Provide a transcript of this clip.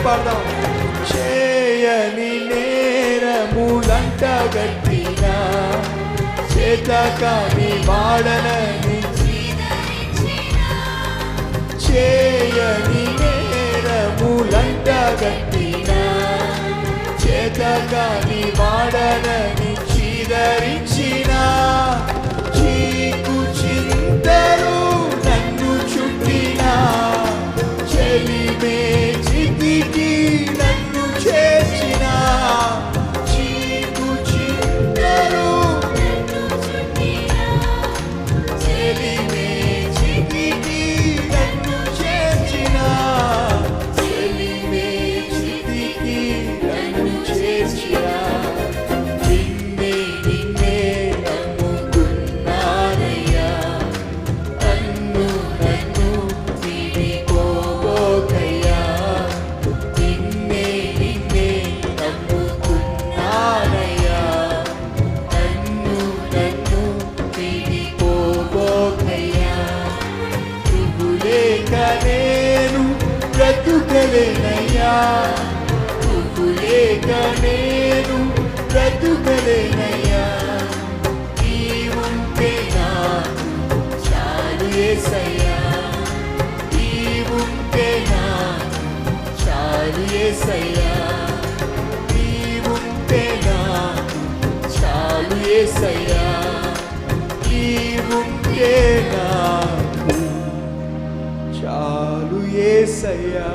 పాడదాం. చేయని నేరములంట గట్టిన చేతకాని వాడనని, చేయని నేరములంట గట్టిన చేతకాని వాడనని చీదరించిన చీకు చింతలు నన్ను చుట్టిన చెలిమే చితికి నన్ను చేర్చిన చీకు చింతలు చెలిమే చితికి నన్ను చేర్చిన చెలిమే చితికి నన్ను చేర్చిన నేను బ్రతుకలేనయ్యా, నువ్వు లేక నేను బ్రతుకలేనయ్యా. నీవుంటే నాకు చాలు యేసయ్యా, నీవుంటే నాకు చాలు యేసయ్యా, నీవుంటే నాకు చాలు యేసయ్యా, నీవుంటే నాకు చాలు యేసయ్యా.